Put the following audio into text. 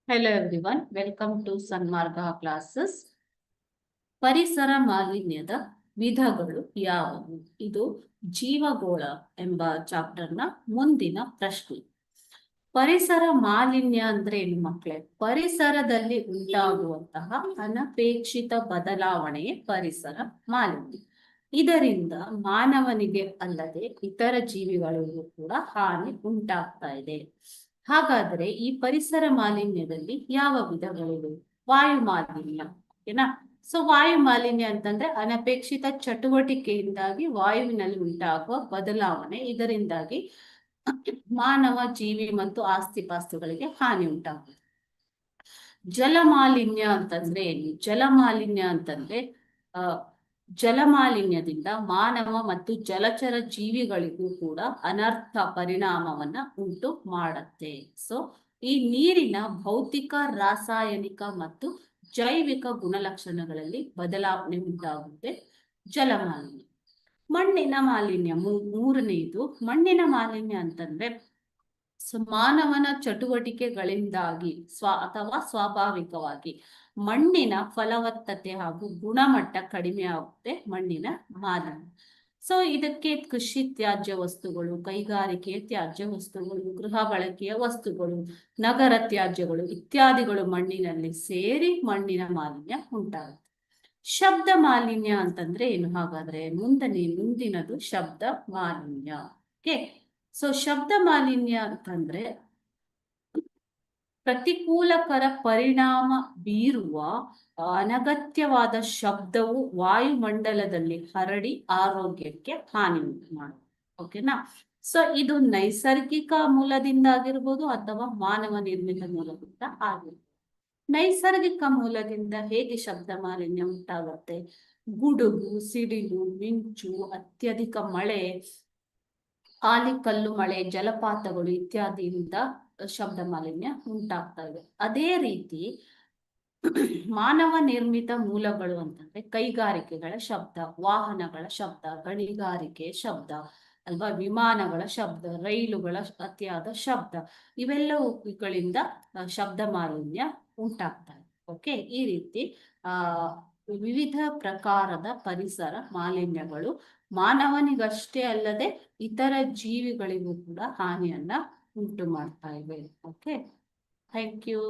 Hello everyone, welcome to Sanmarga classes. ಪರಿಸರ ಮಾಲಿನ್ಯದ ವಿಧಗಳು ಯಾವುವು? ಇದು ಜೀವಗೋಳ ಎಂಬ ಚಾಪ್ಟರ್ನ ಮುಂದಿನ ಪ್ರಶ್ನೆ. ಪರಿಸರ ಮಾಲಿನ್ಯ ಅಂದ್ರೆ ಏನು ಮಕ್ಕಳೇ? ಪರಿಸರದಲ್ಲಿ ಉಂಟಾಗುವಂತಹ ಅನಪೇಕ್ಷಿತ ಬದಲಾವಣೆಯೇ ಪರಿಸರ ಮಾಲಿನ್ಯ. ಇದರಿಂದ ಮಾನವನಿಗೆ ಅಲ್ಲದೆ ಇತರ ಜೀವಿಗಳಿಗೂ ಕೂಡ ಹಾನಿ ಉಂಟಾಗ್ತಾ ಇದೆ. ಹಾಗಾದ್ರೆ ಈ ಪರಿಸರ ಮಾಲಿನ್ಯದಲ್ಲಿ ಯಾವ ವಿಧಗಳಿವೆ? ವಾಯು ಮಾಲಿನ್ಯ, ಓಕೆನಾ? ಸೊ ವಾಯು ಮಾಲಿನ್ಯ ಅಂತಂದ್ರೆ ಅನಪೇಕ್ಷಿತ ಚಟುವಟಿಕೆಯಿಂದಾಗಿ ವಾಯುವಿನಲ್ಲಿ ಉಂಟಾಗುವ ಬದಲಾವಣೆ. ಇದರಿಂದಾಗಿ ಮಾನವ, ಜೀವಿ ಮತ್ತು ಆಸ್ತಿ ಪಾಸ್ತುಗಳಿಗೆ ಹಾನಿ ಉಂಟಾಗುತ್ತದೆ. ಜಲಮಾಲಿನ್ಯ ಅಂತಂದ್ರೆ ಏನು? ಜಲಮಾಲಿನ್ಯ ಅಂತಂದ್ರೆ ಜಲಮಾಲಿನ್ಯದಿಂದ ಮಾನವ ಮತ್ತು ಜಲಚರ ಜೀವಿಗಳಿಗೂ ಕೂಡ ಅನರ್ಥ ಪರಿಣಾಮವನ್ನ ಉಂಟು ಮಾಡುತ್ತೆ. ಸೊ ಈ ನೀರಿನ ಭೌತಿಕ, ರಾಸಾಯನಿಕ ಮತ್ತು ಜೈವಿಕ ಗುಣಲಕ್ಷಣಗಳಲ್ಲಿ ಬದಲಾವಣೆ ಉಂಟಾಗುತ್ತೆ. ಜಲಮಾಲಿನ್ಯ. ಮಣ್ಣಿನ ಮಾಲಿನ್ಯ ಮೂರನೆಯದು. ಮಣ್ಣಿನ ಮಾಲಿನ್ಯ ಅಂತಂದ್ರೆ ಮಾನವನ ಚಟುವಟಿಕೆಗಳಿಂದಾಗಿ ಅಥವಾ ಸ್ವಾಭಾವಿಕವಾಗಿ ಮಣ್ಣಿನ ಫಲವತ್ತತೆ ಹಾಗೂ ಗುಣಮಟ್ಟ ಕಡಿಮೆ ಆಗುತ್ತೆ. ಮಣ್ಣಿನ ಮಾಲಿನ್ಯ. ಸೊ ಇದಕ್ಕೆ ಕೃಷಿ ತ್ಯಾಜ್ಯ ವಸ್ತುಗಳು, ಕೈಗಾರಿಕೆ ತ್ಯಾಜ್ಯ ವಸ್ತುಗಳು, ಗೃಹ ಬಳಕೆಯ ವಸ್ತುಗಳು, ನಗರ ತ್ಯಾಜ್ಯಗಳು ಇತ್ಯಾದಿಗಳು ಮಣ್ಣಿನಲ್ಲಿ ಸೇರಿ ಮಣ್ಣಿನ ಮಾಲಿನ್ಯ ಉಂಟಾಗುತ್ತೆ. ಶಬ್ದ ಮಾಲಿನ್ಯ ಅಂತಂದ್ರೆ ಏನು? ಹಾಗಾದ್ರೆ ಮುಂದಿನದು ಶಬ್ದ ಮಾಲಿನ್ಯ. ಓಕೆ, ಸೊ ಶಬ್ದ ಮಾಲಿನ್ಯ ಅಂತಂದ್ರೆ ಪ್ರತಿಕೂಲಕರ ಪರಿಣಾಮ ಬೀರುವ ಅನಗತ್ಯವಾದ ಶಬ್ದವು ವಾಯುಮಂಡಲದಲ್ಲಿ ಹರಡಿ ಆರೋಗ್ಯಕ್ಕೆ ಹಾನಿ ಉಂಟು ಮಾಡುತ್ತೆ. ಓಕೆನಾ? ಸೊ ಇದು ನೈಸರ್ಗಿಕ ಮೂಲದಿಂದ ಆಗಿರ್ಬೋದು ಅಥವಾ ಮಾನವ ನಿರ್ಮಿತ ಮೂಲದಿಂದ ಆಗಿರ್ಬೋದು. ನೈಸರ್ಗಿಕ ಮೂಲದಿಂದ ಹೇಗೆ ಶಬ್ದ ಮಾಲಿನ್ಯ ಉಂಟಾಗುತ್ತೆ? ಗುಡುಗು, ಸಿಡಿಲು, ಮಿಂಚು, ಅತ್ಯಧಿಕ ಮಳೆ, ಆಲಿಕಲ್ಲು ಮಳೆ, ಜಲಪಾತಗಳು ಇತ್ಯಾದಿಯಿಂದ ಶಬ್ದ ಮಾಲಿನ್ಯ ಉಂಟಾಗ್ತಾ ಇದೆ. ಅದೇ ರೀತಿ ಮಾನವ ನಿರ್ಮಿತ ಮೂಲಗಳು ಅಂತಂದ್ರೆ ಕೈಗಾರಿಕೆಗಳ ಶಬ್ದ, ವಾಹನಗಳ ಶಬ್ದ, ಗಣಿಗಾರಿಕೆ ಶಬ್ದ ಅಲ್ವಾ, ವಿಮಾನಗಳ ಶಬ್ದ, ರೈಲುಗಳ ಅತಿಯಾದ ಶಬ್ದ, ಇವೆಲ್ಲವುಗಳಿಂದ ಶಬ್ದ ಮಾಲಿನ್ಯ ಉಂಟಾಗ್ತಾ ಇದೆ. ಓಕೆ, ಈ ರೀತಿ ವಿವಿಧ ಪ್ರಕಾರದ ಪರಿಸರ ಮಾಲಿನ್ಯಗಳು ಮಾನವನಿಗಷ್ಟೇ ಅಲ್ಲದೆ ಇತರ ಜೀವಿಗಳಿಗೂ ಕೂಡ ಹಾನಿಯನ್ನ ಉಂಟು ಮಾಡ್ತಾ ಇವೆ. Okay, thank you.